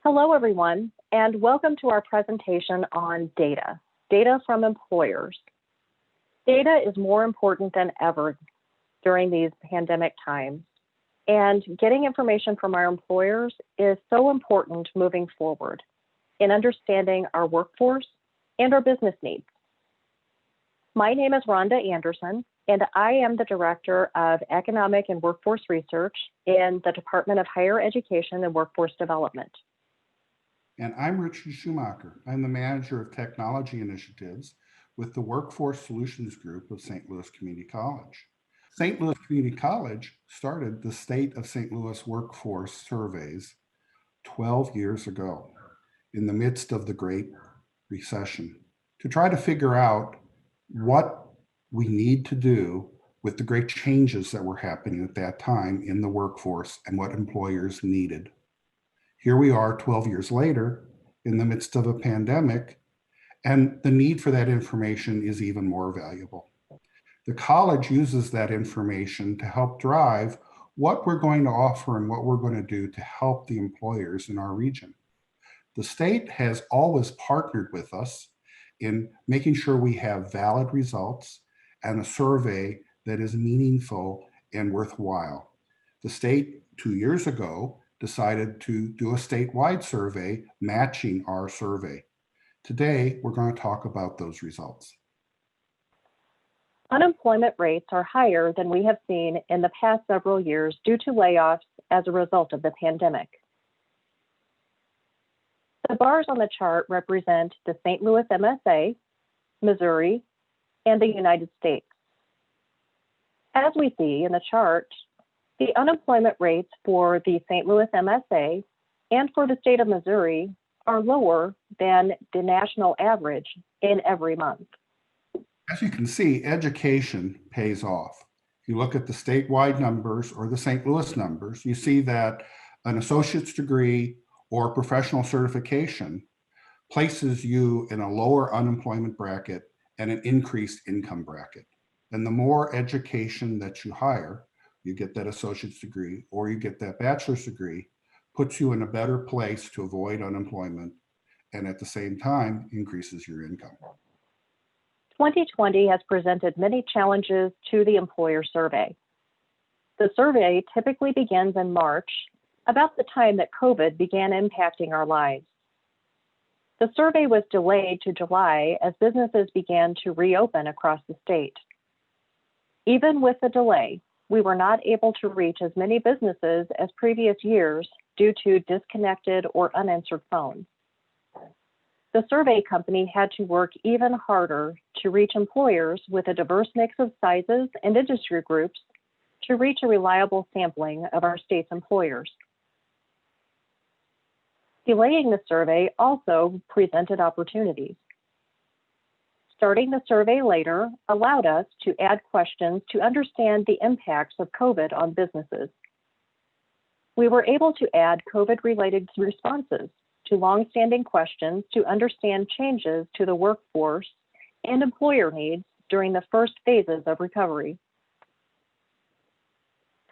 Hello, everyone, and welcome to our presentation on data from employers. Data is more important than ever during these pandemic times, and getting information from our employers is so important moving forward in understanding our workforce and our business needs. My name is Rhonda Anderson, and I am the Director of Economic and Workforce Research in the Department of Higher Education and Workforce Development. And I'm Richard Schumacher. I'm the Manager of Technology Initiatives with the Workforce Solutions Group of St. Louis Community College. St. Louis Community College started the State of St. Louis Workforce Surveys 12 years ago in the midst of the Great Recession to try to figure out what we need to do with the great changes that were happening at that time in the workforce and what employers needed. Here we are 12 years later in the midst of a pandemic, and the need for that information is even more valuable. The college uses that information to help drive what we're going to offer and what we're going to do to help the employers in our region. The state has always partnered with us in making sure we have valid results and a survey that is meaningful and worthwhile. The state 2 years ago decided to do a statewide survey matching our survey. Today, we're going to talk about those results. Unemployment rates are higher than we have seen in the past several years due to layoffs as a result of the pandemic. The bars on the chart represent the St. Louis MSA, Missouri, and the United States. As we see in the chart, the unemployment rates for the St. Louis MSA and for the state of Missouri are lower than the national average in every month. As you can see, education pays off. If you look at the statewide numbers or the St. Louis numbers, you see that an associate's degree or professional certification places you in a lower unemployment bracket and an increased income bracket. And the more education that you hire, you get that associate's degree or you get that bachelor's degree, puts you in a better place to avoid unemployment and at the same time increases your income. 2020 has presented many challenges to the employer survey. The survey typically begins in March, about the time that COVID began impacting our lives. The survey was delayed to July as businesses began to reopen across the state. Even with the delay, we were not able to reach as many businesses as previous years due to disconnected or unanswered phones. The survey company had to work even harder to reach employers with a diverse mix of sizes and industry groups to reach a reliable sampling of our state's employers. Delaying the survey also presented opportunities. Starting the survey later allowed us to add questions to understand the impacts of COVID on businesses. We were able to add COVID-related responses to longstanding questions to understand changes to the workforce and employer needs during the first phases of recovery.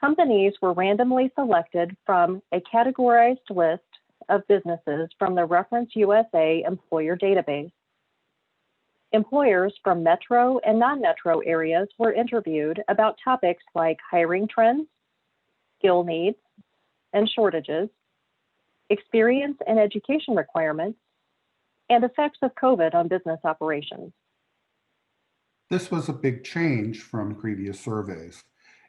Companies were randomly selected from a categorized list of businesses from the Reference USA employer database. Employers from metro and non-metro areas were interviewed about topics like hiring trends, skill needs and shortages, experience and education requirements, and effects of COVID on business operations. This was a big change from previous surveys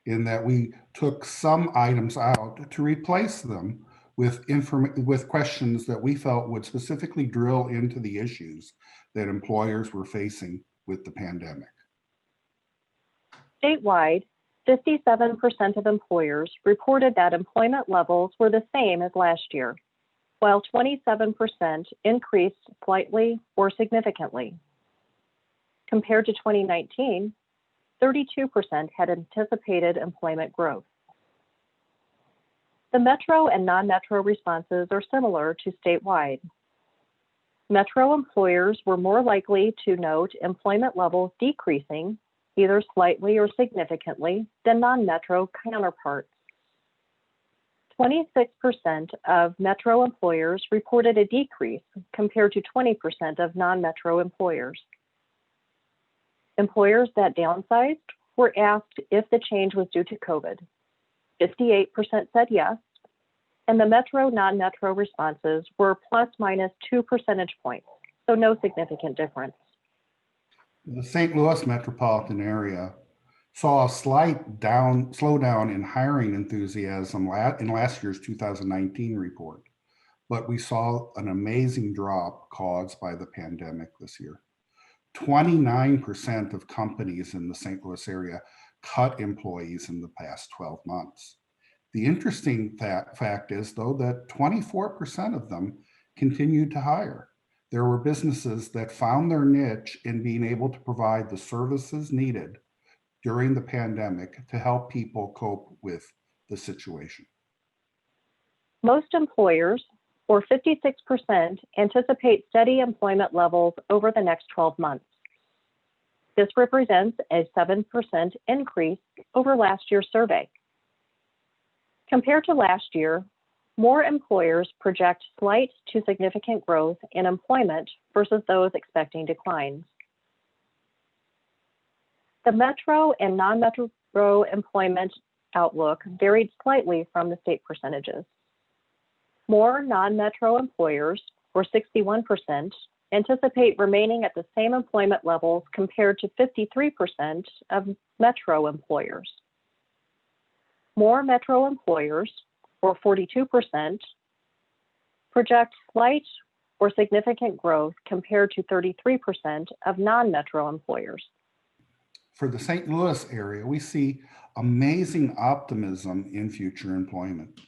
in that we took some items out to replace them with questions that we felt would specifically drill into the issues that employers were facing with the pandemic. Statewide, 57% of employers reported that employment levels were the same as last year, while 27% increased slightly or significantly. Compared to 2019, 32% had anticipated employment growth. The metro and non-metro responses are similar to statewide. Metro employers were more likely to note employment levels decreasing, either slightly or significantly, than non-metro counterparts. 26% of metro employers reported a decrease compared to 20% of non-metro employers. Employers that downsized were asked if the change was due to COVID. 58% said yes, and the metro, non-metro responses were plus minus 2 percentage points, so no significant difference. The St. Louis metropolitan area saw a slight slowdown in hiring enthusiasm in last year's 2019 report, but we saw an amazing drop caused by the pandemic this year. 29% of companies in the St. Louis area cut employees in the past 12 months. The interesting fact is, though, that 24% of them continued to hire. There were businesses that found their niche in being able to provide the services needed during the pandemic to help people cope with the situation. Most employers, or 56%, anticipate steady employment levels over the next 12 months. This represents a 7% increase over last year's survey. Compared to last year, more employers project slight to significant growth in employment versus those expecting declines. The metro and non-metro employment outlook varied slightly from the state percentages. More non-metro employers, or 61%, anticipate remaining at the same employment levels compared to 53% of metro employers. More metro employers, or 42%, project slight or significant growth compared to 33% of non-metro employers. For the St. Louis area, we see amazing optimism in future employment.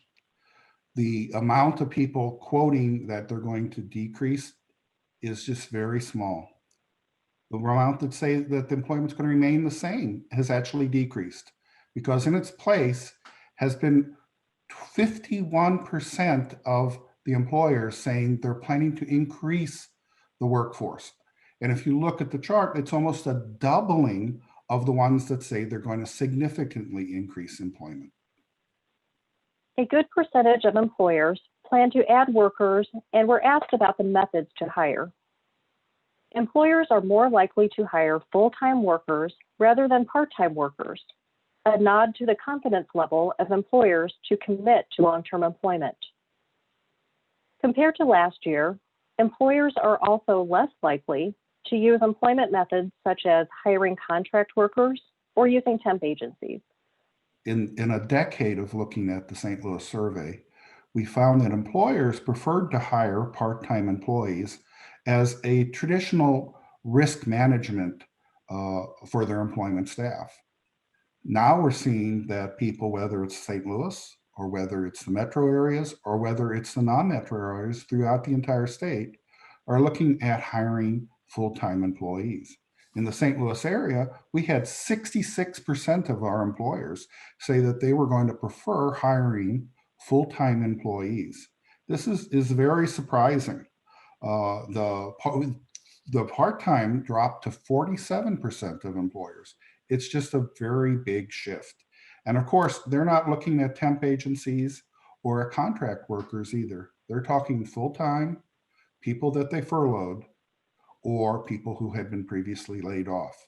The amount of people quoting that they're going to decrease is just very small. The amount that say that the employment is going to remain the same has actually decreased, because in its place has been 51% of the employers saying they're planning to increase the workforce. And if you look at the chart, it's almost a doubling of the ones that say they're going to significantly increase employment. A good percentage of employers plan to add workers and were asked about the methods to hire. Employers are more likely to hire full-time workers rather than part-time workers, a nod to the confidence level of employers to commit to long-term employment. Compared to last year, employers are also less likely to use employment methods such as hiring contract workers or using temp agencies. In a decade of looking at the St. Louis survey, we found that employers preferred to hire part-time employees as a traditional risk management for their employment staff. Now we're seeing that people, whether it's St. Louis or whether it's the metro areas or whether it's the non-metro areas throughout the entire state, are looking at hiring full-time employees. In the St. Louis area, we had 66% of our employers say that they were going to prefer hiring full-time employees. This is very surprising. The part-time dropped to 47% of employers. It's just a very big shift. And of course, they're not looking at temp agencies or at contract workers either. They're talking full-time, people that they furloughed, or people who had been previously laid off.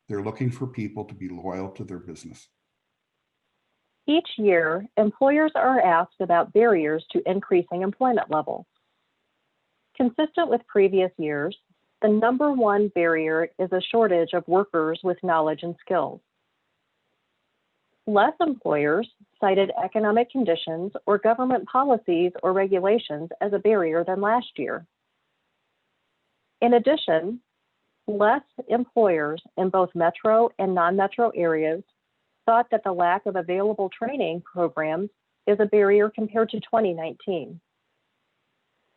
They're looking for people to be loyal to their business. Each year, employers are asked about barriers to increasing employment levels. Consistent with previous years, the number one barrier is a shortage of workers with knowledge and skills. Less employers cited economic conditions or government policies or regulations as a barrier than last year. In addition, less employers in both metro and non-metro areas thought that the lack of available training programs is a barrier compared to 2019.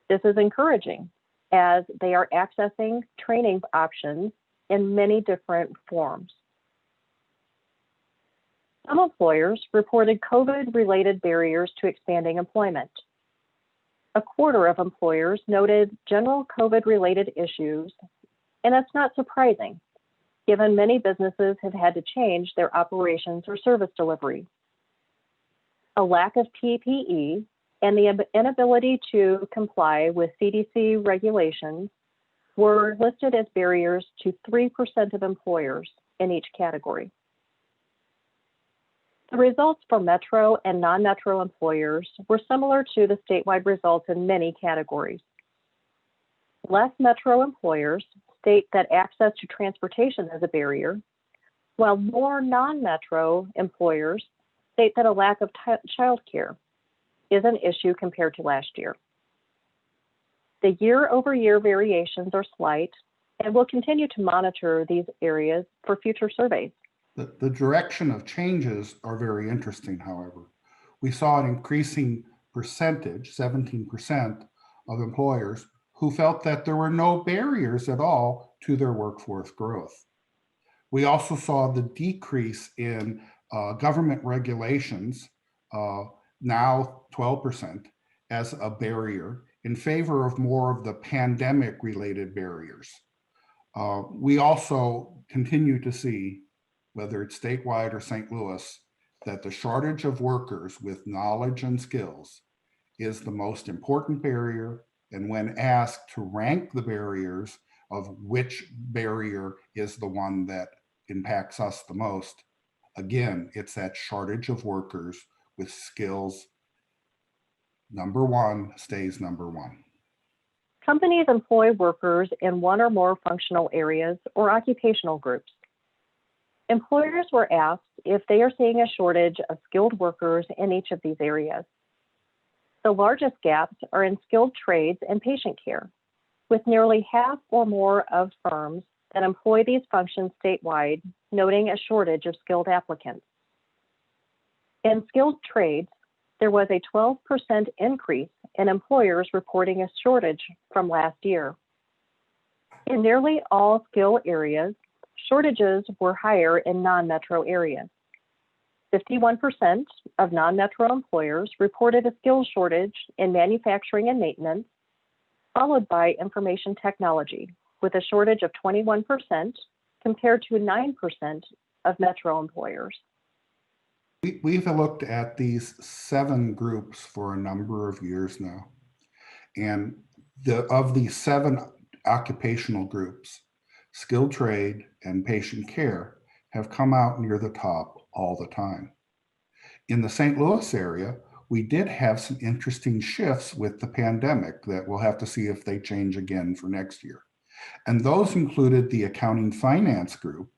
This is encouraging, as they are accessing training options in many different forms. Some employers reported COVID-related barriers to expanding employment. A quarter of employers noted general COVID-related issues, and that's not surprising, given many businesses have had to change their operations or service delivery. a lack of PPE, and the inability to comply with CDC regulations were listed as barriers to 3% of employers in each category. The results for metro and non-metro employers were similar to the statewide results in many categories. Less metro employers state that access to transportation is a barrier, while more non-metro employers state that a lack of childcare is an issue compared to last year. The year-over-year variations are slight, and we'll continue to monitor these areas for future surveys. The direction of changes are very interesting, however. We saw an increasing percentage, 17% of employers who felt that there were no barriers at all to their workforce growth. We also saw the decrease in government regulations, now 12%, as a barrier in favor of more of the pandemic-related barriers. We also continue to see, whether it's statewide or St. Louis, that the shortage of workers with knowledge and skills is the most important barrier. And when asked to rank the barriers of which barrier is the one that impacts us the most, again, it's that shortage of workers with skills. Number one stays number one. Companies employ workers in one or more functional areas or occupational groups. Employers were asked if they are seeing a shortage of skilled workers in each of these areas. The largest gaps are in skilled trades and patient care, with nearly half or more of firms that employ these functions statewide noting a shortage of skilled applicants. In skilled trades, there was a 12% increase in employers reporting a shortage from last year. In nearly all skill areas, shortages were higher in non-metro areas. 51% of non-metro employers reported a skill shortage in manufacturing and maintenance, followed by information technology, with a shortage of 21% compared to 9% of metro employers. We've looked at these 7 groups for a number of years now. And of these 7 occupational groups, skilled trade and patient care have come out near the top all the time. In the St. Louis area, we did have some interesting shifts with the pandemic that we'll have to see if they change again for next year. And those included the accounting finance group,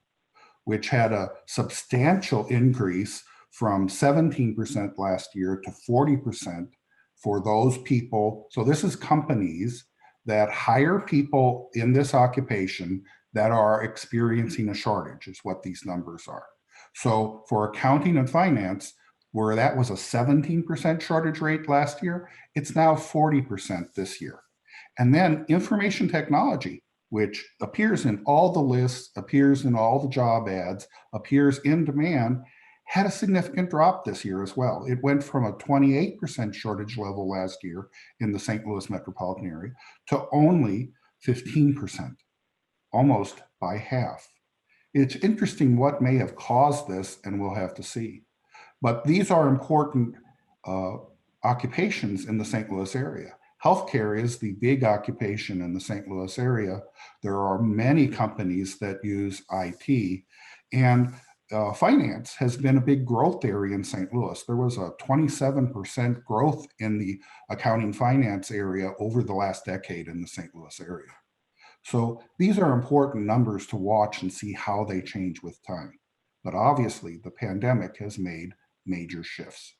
which had a substantial increase from 17% last year to 40% for those people. So this is companies that hire people in this occupation that are experiencing a shortage, is what these numbers are. So for accounting and finance, where that was a 17% shortage rate last year, it's now 40% this year. And then information technology, which appears in all the lists, appears in all the job ads, appears in demand, had a significant drop this year as well. It went from a 28% shortage level last year in the St. Louis metropolitan area to only 15%, almost by half. It's interesting what may have caused this, and we'll have to see. But these are important occupations in the St. Louis area. Healthcare is the big occupation in the St. Louis area. There are many companies that use IT, and finance has been a big growth area in St. Louis. There was a 27% growth in the accounting finance area over the last decade in the St. Louis area. So these are important numbers to watch and see how they change with time. But obviously, the pandemic has made major shifts.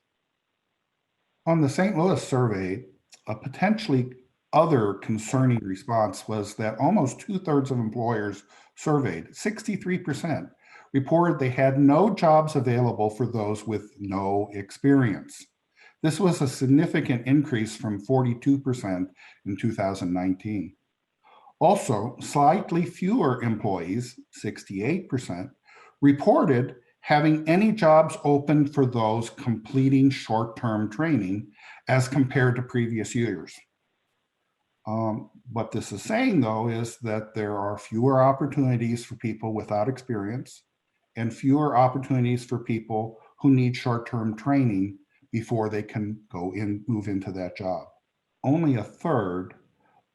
On the St. Louis survey, a potentially other concerning response was that almost 2/3 of employers surveyed, 63%, reported they had no jobs available for those with no experience. This was a significant increase from 42% in 2019. Also, slightly fewer employees, 68%, reported having any jobs open for those completing short-term training as compared to previous years. What this is saying, though, is that there are fewer opportunities for people without experience and fewer opportunities for people who need short-term training before they can move into that job. Only a third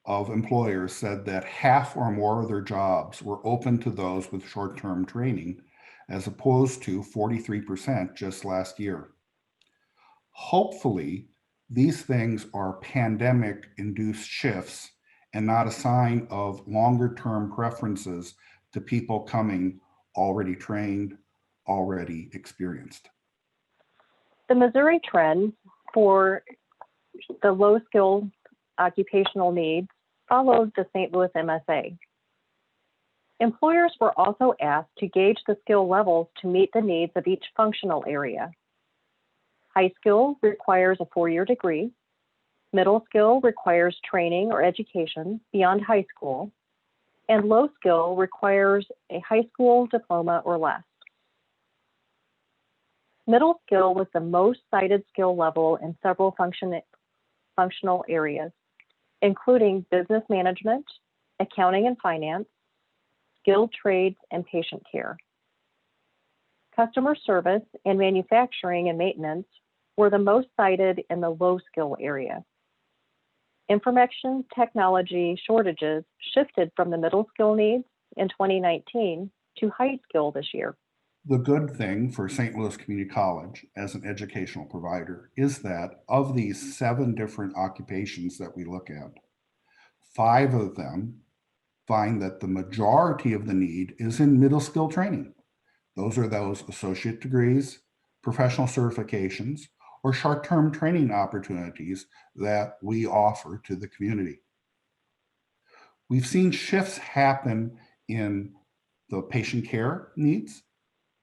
of employers said that half or more of their jobs were open to those with short-term training, as opposed to 43% just last year. Hopefully, these things are pandemic-induced shifts and not a sign of longer-term preferences to people coming already trained, already experienced. The Missouri trend for the low-skilled occupational needs followed the St. Louis MSA. Employers were also asked to gauge the skill levels to meet the needs of each functional area. High skill requires a 4-year degree. Middle skill requires training or education beyond high school. And low skill requires a high school diploma or less. Middle skill was the most cited skill level in several functional areas, including business management, accounting and finance, skilled trades, and patient care. Customer service and manufacturing and maintenance were the most cited in the low skill area. Information technology shortages shifted from the middle skill needs in 2019 to high skill this year. The good thing for St. Louis Community College as an educational provider is that of these 7 different occupations that we look at, 5 of them find that the majority of the need is in middle skill training. Those are those associate degrees, professional certifications, or short-term training opportunities that we offer to the community. We've seen shifts happen in the patient care needs.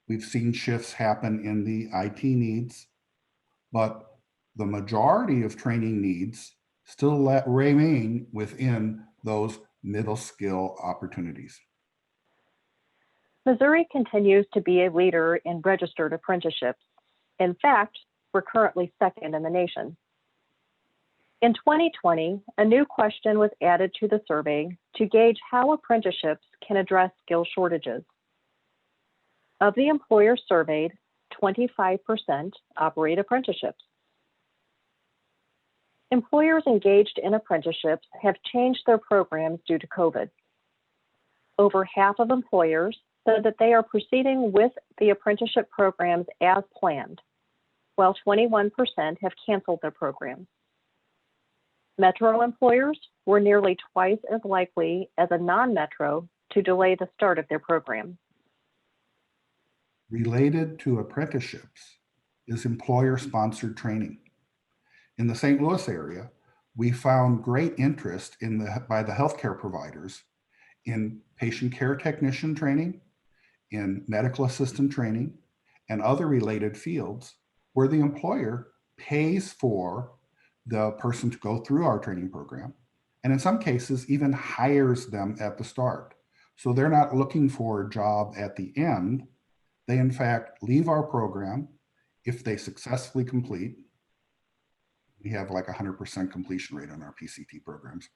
We've seen shifts happen in the IT needs, but the majority of training needs still remain within those middle skill opportunities. Missouri continues to be a leader in registered apprenticeships. In fact, we're currently second in the nation. In 2020, a new question was added to the survey to gauge how apprenticeships can address skill shortages. Of the employers surveyed, 25% operate apprenticeships. Employers engaged in apprenticeships have changed their programs due to COVID. Over half of employers said that they are proceeding with the apprenticeship programs as planned, while 21% have canceled their programs. Metro employers were nearly twice as likely as a non-metro to delay the start of their program. Related to apprenticeships is employer-sponsored training. In the St. Louis area, we found great interest by the healthcare providers in patient care technician training, in medical assistant training, and other related fields where the employer pays for the person to go through our training program, and in some cases even hires them at the start. So they're not looking for a job at the end. They in fact leave our program if they successfully complete. We have like 100% completion rate on our PCT programs,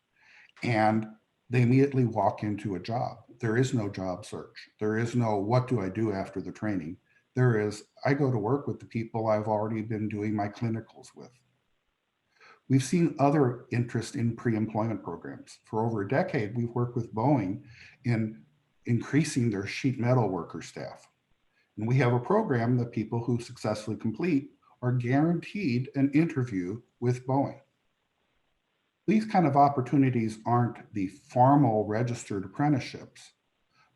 and they immediately walk into a job. There is no job search. There is no, what do I do after the training? There is, I go to work with the people I've already been doing my clinicals with. We've seen other interest in pre-employment programs. For over a decade, we've worked with Boeing in increasing their sheet metal worker staff. And we have a program that people who successfully complete are guaranteed an interview with Boeing. These kind of opportunities aren't the formal registered apprenticeships,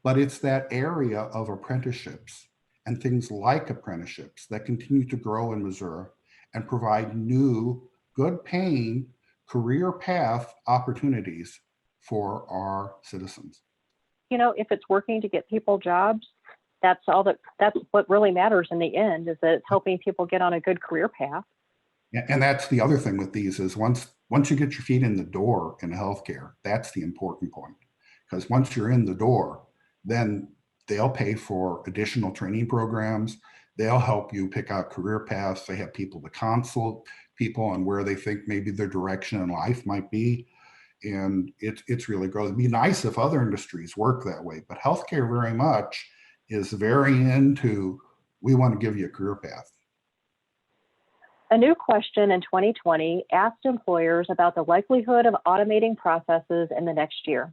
but it's that area of apprenticeships and things like apprenticeships that continue to grow in Missouri and provide new, good paying career path opportunities for our citizens. You know, if it's working to get people jobs, that's what really matters in the end, is that it's helping people get on a good career path. Yeah, and that's the other thing with these is once you get your feet in the door in healthcare, that's the important point. Because once you're in the door, then they'll pay for additional training programs. They'll help you pick out career paths. They have people to consult people on where they think maybe their direction in life might be. And it's really growing. It'd be nice if other industries work that way, but healthcare very much is very into, we want to give you a career path. A new question in 2020 asked employers about the likelihood of automating processes in the next year.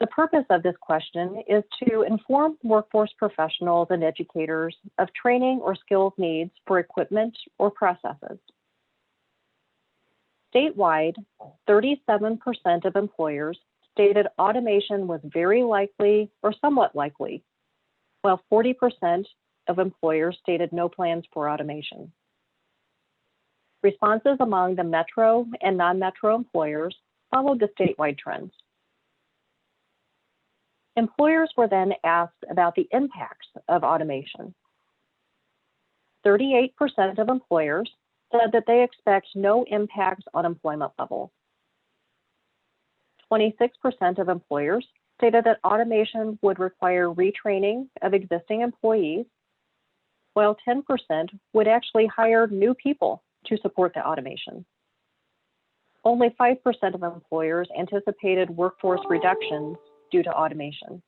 The purpose of this question is to inform workforce professionals and educators of training or skills needs for equipment or processes. Statewide, 37% of employers stated automation was very likely or somewhat likely, while 40% of employers stated no plans for automation. Responses among the metro and non-metro employers followed the statewide trends. Employers were then asked about the impacts of automation. 38% of employers said that they expect no impacts on employment levels. 26% of employers stated that automation would require retraining of existing employees, while 10% would actually hire new people to support the automation. Only 5% of employers anticipated workforce reductions due to automation.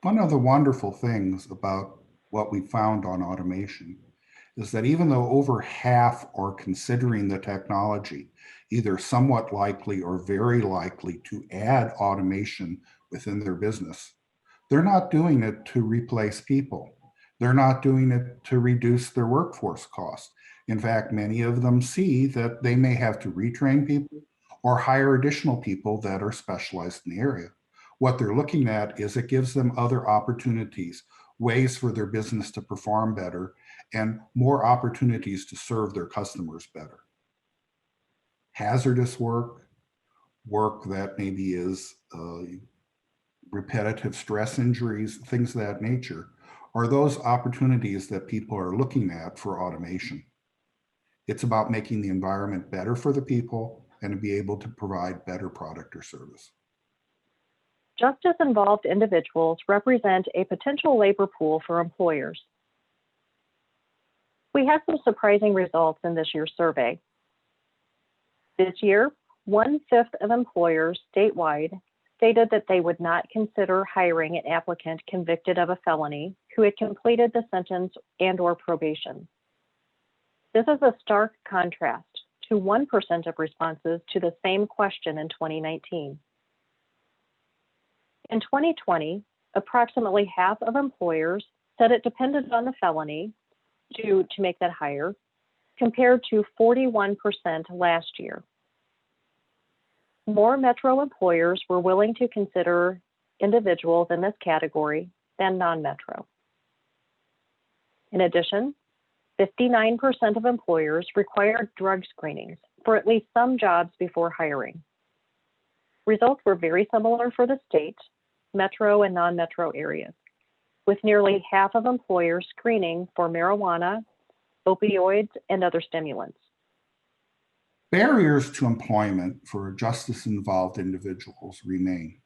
One of the wonderful things about what we found on automation is that even though over half are considering the technology, either somewhat likely or very likely to add automation within their business, they're not doing it to replace people. They're not doing it to reduce their workforce costs. In fact, many of them see that they may have to retrain people or hire additional people that are specialized in the area. What they're looking at is it gives them other opportunities, ways for their business to perform better, and more opportunities to serve their customers better. Hazardous work, work that maybe is repetitive stress injuries, things of that nature, are those opportunities that people are looking at for automation. It's about making the environment better for the people and to be able to provide better product or service. Justice involved individuals represent a potential labor pool for employers. We had some surprising results in this year's survey. This year, 1/5 of employers statewide stated that they would not consider hiring an applicant convicted of a felony who had completed the sentence and/or probation. This is a stark contrast to 1% of responses to the same question in 2019. In 2020, approximately half of employers said it depended on the felony to make that hire, compared to 41% last year. More metro employers were willing to consider individuals in this category than non-metro. In addition, 59% of employers required drug screenings for at least some jobs before hiring. Results were very similar for the state, metro and non-metro areas, with nearly half of employers screening for marijuana, opioids, and other stimulants. Barriers to employment for justice-involved individuals remain.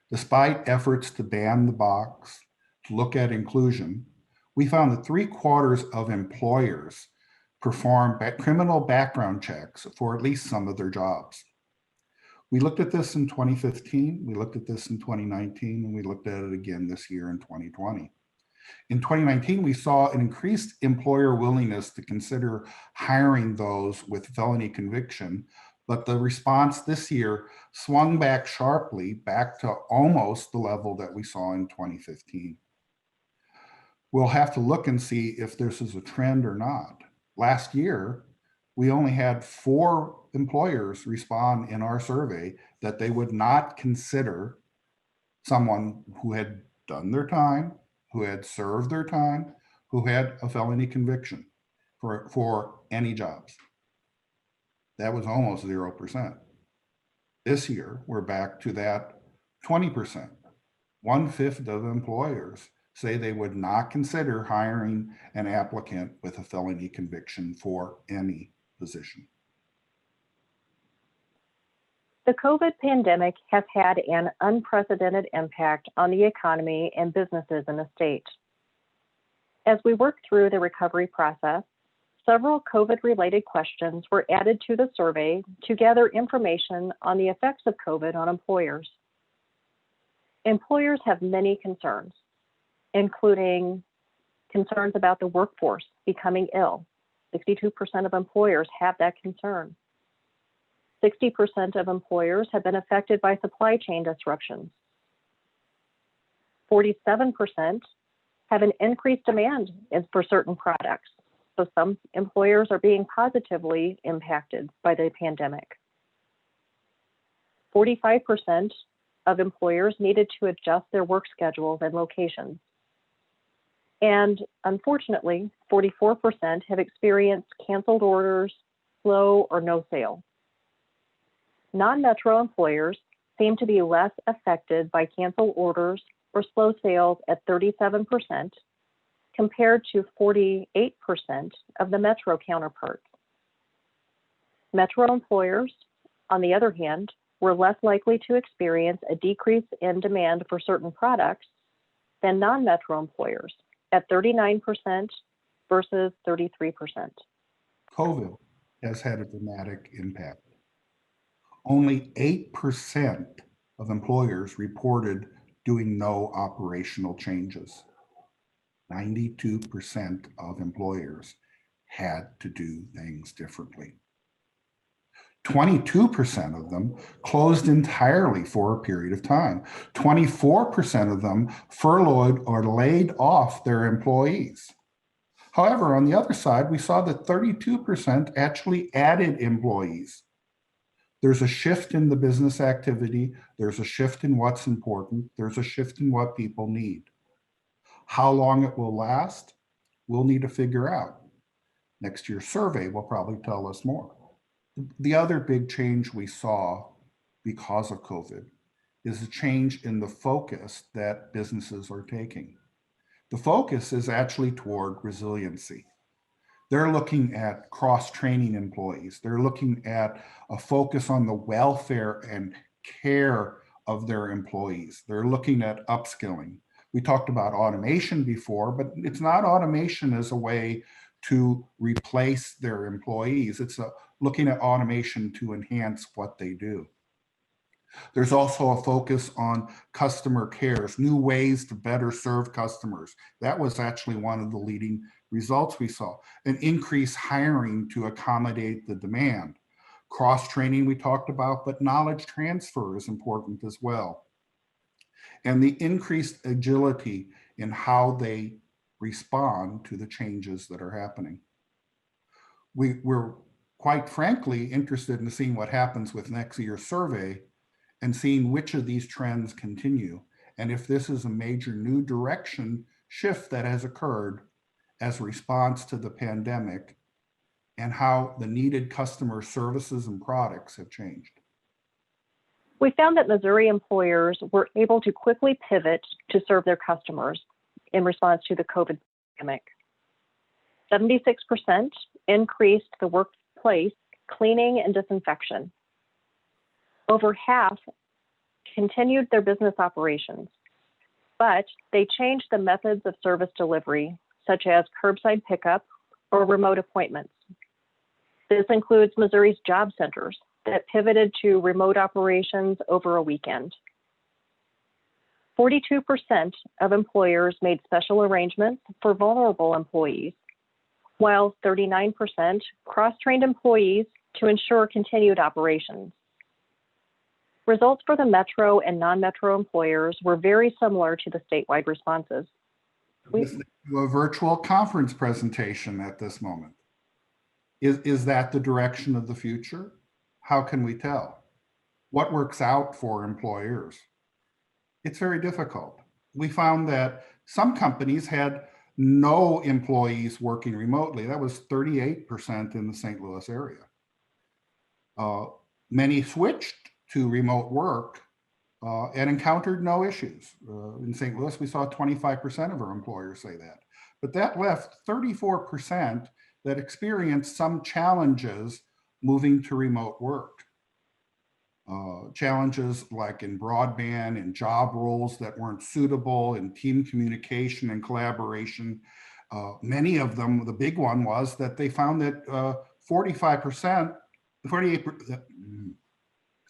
Despite efforts to ban the box, to look at inclusion, we found that 3/4 of employers perform criminal background checks for at least some of their jobs. We looked at this in 2015, we looked at this in 2019, and we looked at it again this year in 2020. In 2019, we saw an increased employer willingness to consider hiring those with felony conviction, but the response this year swung back sharply back to almost the level that we saw in 2015. We'll have to look and see if this is a trend or not. Last year, we only had 4 employers respond in our survey that they would not consider someone who had done their time, who had served their time, who had a felony conviction for any jobs. That was almost 0%. This year, we're back to that 20%. 1/5 of employers say they would not consider hiring an applicant with a felony conviction for any position. The COVID pandemic has had an unprecedented impact on the economy and businesses in the state. As we work through the recovery process, several COVID-related questions were added to the survey to gather information on the effects of COVID on employers. Employers have many concerns, including concerns about the workforce becoming ill 62% of employers have that concern. 60% of employers have been affected by supply chain disruptions. 47% have an increased demand for certain products. So some employers are being positively impacted by the pandemic. 45% of employers needed to adjust their work schedules and locations. And unfortunately, 44% have experienced canceled orders, slow or no sale. Non-metro employers seem to be less affected by canceled orders or slow sales at 37%, compared to 48% of the metro counterparts. Metro employers, on the other hand, were less likely to experience a decrease in demand for certain products than non-metro employers at 39% versus 33%. COVID has had a dramatic impact. Only 8% of employers reported doing no operational changes. 92% of employers had to do things differently. 22% of them closed entirely for a period of time. 24% of them furloughed or laid off their employees. However, on the other side, we saw that 32% actually added employees. There's a shift in the business activity. There's a shift in what's important. There's a shift in what people need. How long it will last, we'll need to figure out. Next year's survey will probably tell us more. The other big change we saw because of COVID is a change in the focus that businesses are taking. The focus is actually toward resiliency. They're looking at cross-training employees. They're looking at a focus on the welfare and care of their employees. They're looking at upskilling. We talked about automation before, but it's not automation as a way to replace their employees. It's looking at automation to enhance what they do. There's also a focus on customer cares, new ways to better serve customers. That was actually one of the leading results we saw. An increased hiring to accommodate the demand. Cross-training we talked about, but knowledge transfer is important as well. And the increased agility in how they respond to the changes that are happening. We're quite frankly interested in seeing what happens with next year's survey and seeing which of these trends continue, and if this is a major new direction shift that has occurred as a response to the pandemic, and how the needed customer services and products have changed. We found that Missouri employers were able to quickly pivot to serve their customers in response to the COVID pandemic. 76% increased the workplace cleaning and disinfection. Over half continued their business operations, but they changed the methods of service delivery, such as curbside pickup or remote appointments. This includes Missouri's job centers that pivoted to remote operations over a weekend. 42% of employers made special arrangements for vulnerable employees, while 39% cross-trained employees to ensure continued operations. Results for the metro and non-metro employers were very similar to the statewide responses. Listening to a virtual conference presentation at this moment. Is that the direction of the future? How can we tell? What works out for employers? It's very difficult. We found that some companies had no employees working remotely. That was 38% in the St. Louis area. Many switched to remote work and encountered no issues. In St. Louis, we saw 25% of our employers say that. But that left 34% that experienced some challenges moving to remote work. Challenges like in broadband and job roles that weren't suitable, in team communication and collaboration. Many of them, the big one was that they found that 48%,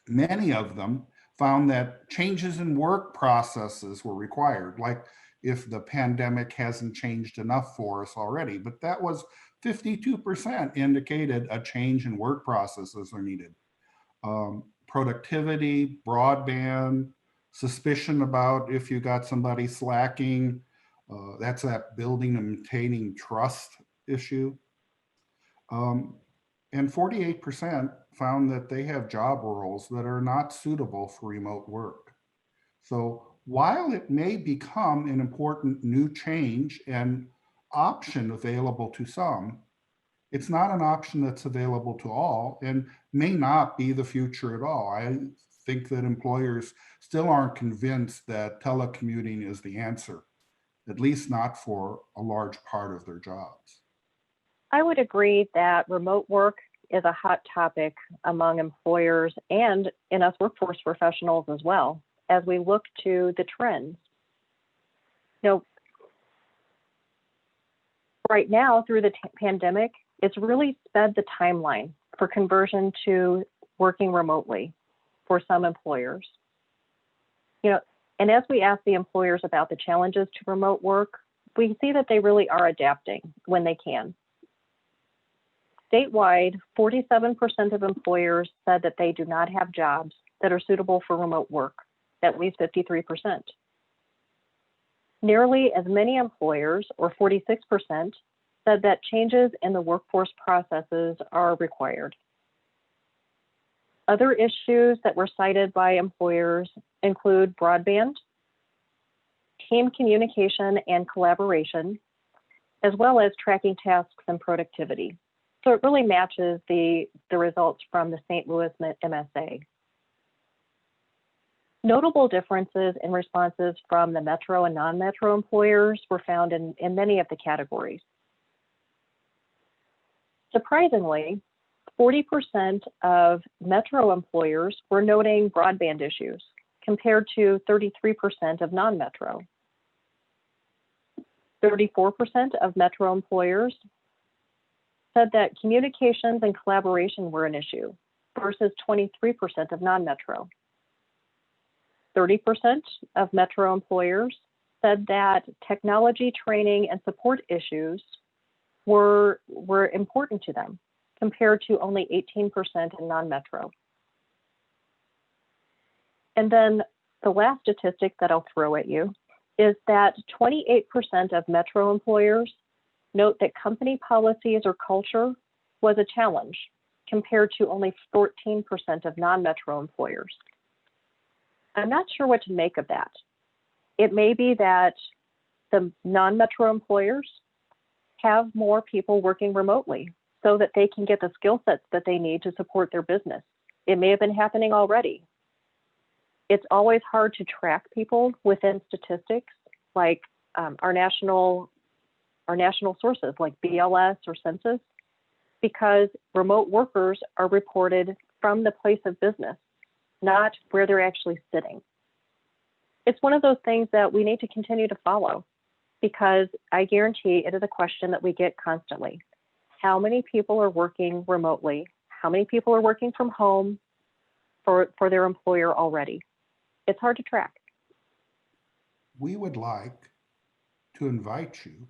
many of them found that changes in work processes were required, like if the pandemic hasn't changed enough for us already. But that was 52% indicated a change in work processes are needed. Productivity, broadband, suspicion about if you got somebody slacking, that's that building and maintaining trust issue. And 48% found that they have job roles that are not suitable for remote work. So while it may become an important new change and option available to some, it's not an option that's available to all and may not be the future at all. I think that employers still aren't convinced that telecommuting is the answer, at least not for a large part of their jobs. I would agree that remote work is a hot topic among employers and in us workforce professionals as well, as we look to the trends. Right now, through the pandemic, it's really sped the timeline for conversion to working remotely for some employers. And as we ask the employers about the challenges to remote work, we see that they really are adapting when they can. Statewide, 47% of employers said that they do not have jobs that are suitable for remote work, at least 53%. Nearly as many employers, or 46%, said that changes in the workforce processes are required. Other issues that were cited by employers include broadband, team communication and collaboration, as well as tracking tasks and productivity. So it really matches the results from the St. Louis MSA. Notable differences in responses from the metro and non-metro employers were found in many of the categories. Surprisingly, 40% of metro employers were noting broadband issues, compared to 33% of non-metro. 34% of metro employers said that communications and collaboration were an issue, versus 23% of non-metro. 30% of metro employers said that technology training and support issues were important to them, compared to only 18% in non-metro. And then the last statistic that I'll throw at you is that 28% of metro employers note that company policies or culture was a challenge, compared to only 14% of non-metro employers. I'm not sure what to make of that. It may be that the non-metro employers have more people working remotely so that they can get the skill sets that they need to support their business. It may have been happening already. It's always hard to track people within statistics like our national sources like BLS or Census, because remote workers are reported from the place of business, not where they're actually sitting. It's one of those things that we need to continue to follow, because I guarantee it is a question that we get constantly. How many people are working remotely? How many people are working from home for their employer already? It's hard to track. We would like to invite you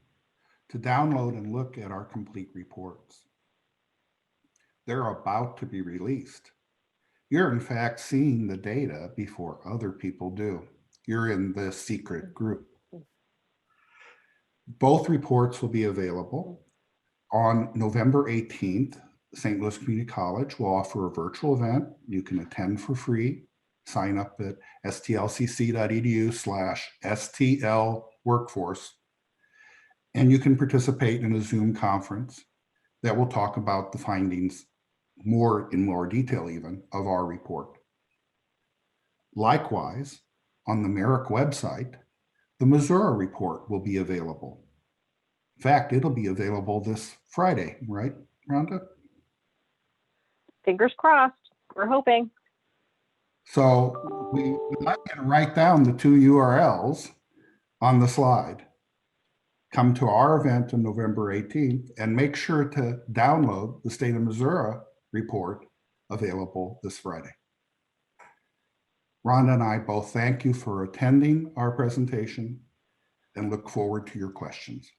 to download and look at our complete reports. They're about to be released. You're in fact seeing the data before other people do. You're in the secret group. Both reports will be available. On November 18th, St. Louis Community College will offer a virtual event. You can attend for free. Sign up at stlcc.edu/STL workforce, and you can participate in a Zoom conference that will talk about the findings in more detail even of our report. Likewise, on the Merrick website, the Missouri report will be available. In fact, it'll be available this Friday, right, Rhonda? Fingers crossed. We're hoping. So we'd like you to write down the two URLs on the slide. Come to our event on November 18th and make sure to download the State of Missouri report available this Friday. Rhonda and I both thank you for attending our presentation and look forward to your questions.